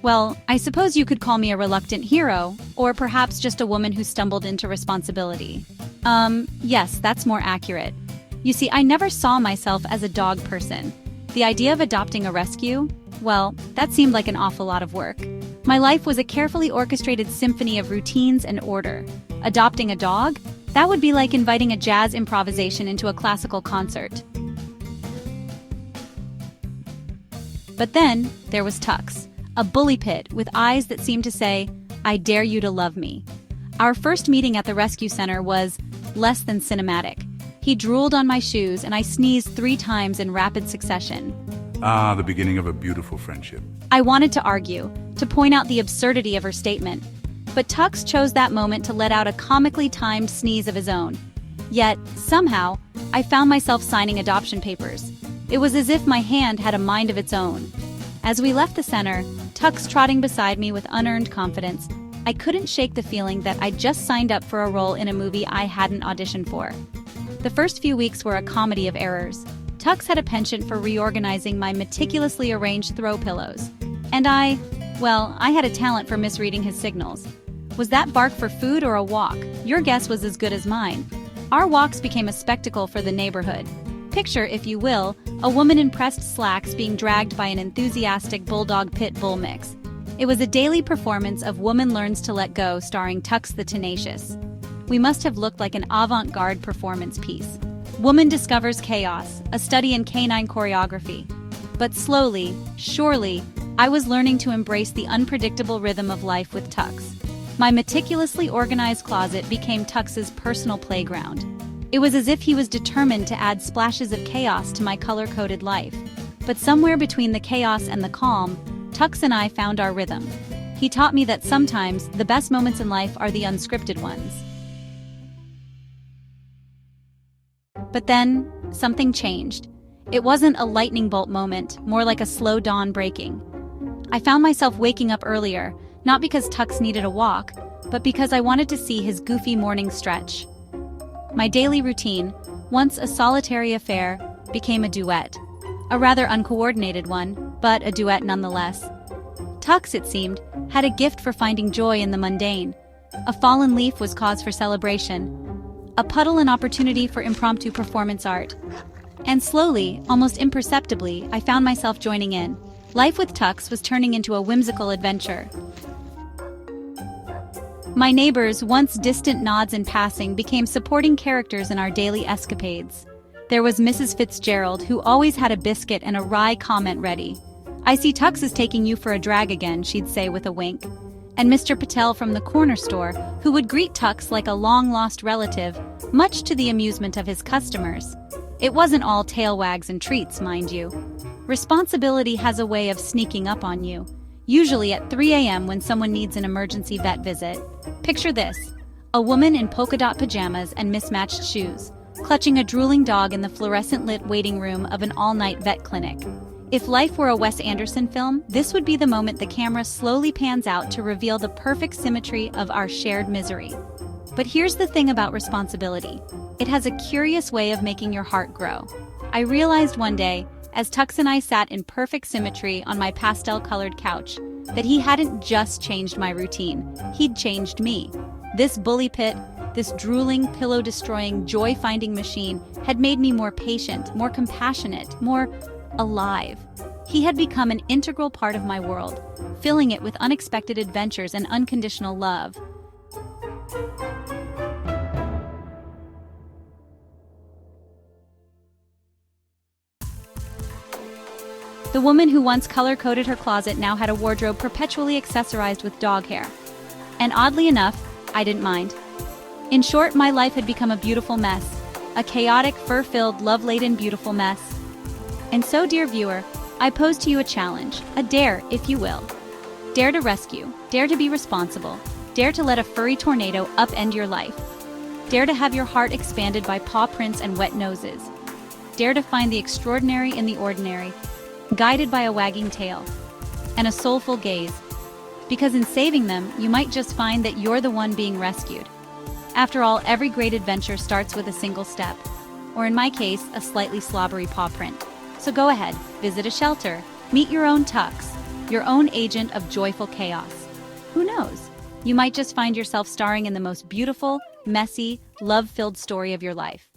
Well, I suppose you could call me a reluctant hero, or perhaps just a woman who stumbled into responsibility. Yes, that's more accurate. You see, I never saw myself as a dog person. The idea of adopting a rescue? Well, that seemed like an awful lot of work. My life was a carefully orchestrated symphony of routines and order. Adopting a dog? That would be like inviting a jazz improvisation into a classical concert. But then, there was Tux, a bully pit with eyes that seemed to say, "I dare you to love me." Our first meeting at the rescue center was less than cinematic. He drooled on my shoes and I sneezed 3 times in rapid succession. Ah, the beginning of a beautiful friendship. I wanted to argue, to point out the absurdity of her statement. But Tux chose that moment to let out a comically timed sneeze of his own. Yet, somehow, I found myself signing adoption papers. It was as if my hand had a mind of its own. As we left the center, Tux trotting beside me with unearned confidence, I couldn't shake the feeling that I'd just signed up for a role in a movie I hadn't auditioned for. The first few weeks were a comedy of errors. Tux had a penchant for reorganizing my meticulously arranged throw pillows. And I had a talent for misreading his signals. Was that bark for food or a walk? Your guess was as good as mine. Our walks became a spectacle for the neighborhood. Picture, if you will, a woman in pressed slacks being dragged by an enthusiastic bulldog pit bull mix. It was a daily performance of Woman Learns to Let Go starring Tux the Tenacious. We must have looked like an avant-garde performance piece. Woman discovers chaos, a study in canine choreography. But slowly, surely, I was learning to embrace the unpredictable rhythm of life with Tux. My meticulously organized closet became Tux's personal playground. It was as if he was determined to add splashes of chaos to my color-coded life. But somewhere between the chaos and the calm, Tux and I found our rhythm. He taught me that sometimes the best moments in life are the unscripted ones. But then, something changed. It wasn't a lightning bolt moment, more like a slow dawn breaking. I found myself waking up earlier, not because Tux needed a walk, but because I wanted to see his goofy morning stretch. My daily routine, once a solitary affair, became a duet. A rather uncoordinated one, but a duet nonetheless. Tux, it seemed, had a gift for finding joy in the mundane. A fallen leaf was cause for celebration. A puddle an opportunity for impromptu performance art. And slowly, almost imperceptibly, I found myself joining in. Life with Tux was turning into a whimsical adventure. My neighbors, once distant nods in passing, became supporting characters in our daily escapades. There was Mrs. Fitzgerald, who always had a biscuit and a wry comment ready. "I see Tux is taking you for a drag again," she'd say with a wink. And Mr. Patel from the corner store, who would greet Tux like a long-lost relative, much to the amusement of his customers. It wasn't all tail wags and treats, mind you. Responsibility has a way of sneaking up on you, usually at 3 a.m. when someone needs an emergency vet visit. Picture this: a woman in polka dot pajamas and mismatched shoes, clutching a drooling dog in the fluorescent-lit waiting room of an all-night vet clinic. If life were a Wes Anderson film, this would be the moment the camera slowly pans out to reveal the perfect symmetry of our shared misery. But here's the thing about responsibility. It has a curious way of making your heart grow. I realized one day, as Tux and I sat in perfect symmetry on my pastel-colored couch, that he hadn't just changed my routine, he'd changed me. This bully pit, this drooling, pillow-destroying, joy-finding machine had made me more patient, more compassionate, more alive. He had become an integral part of my world, filling it with unexpected adventures and unconditional love. The woman who once color-coded her closet now had a wardrobe perpetually accessorized with dog hair. And oddly enough, I didn't mind. In short, my life had become a beautiful mess. A chaotic, fur-filled, love-laden, beautiful mess. And so, dear viewer, I pose to you a challenge, a dare, if you will. Dare to rescue, dare to be responsible, dare to let a furry tornado upend your life. Dare to have your heart expanded by paw prints and wet noses. Dare to find the extraordinary in the ordinary, guided by a wagging tail and a soulful gaze. Because in saving them, you might just find that you're the one being rescued. After all, every great adventure starts with a single step, or in my case, a slightly slobbery paw print. So go ahead, visit a shelter, meet your own Tux, your own agent of joyful chaos. Who knows? You might just find yourself starring in the most beautiful, messy, love-filled story of your life.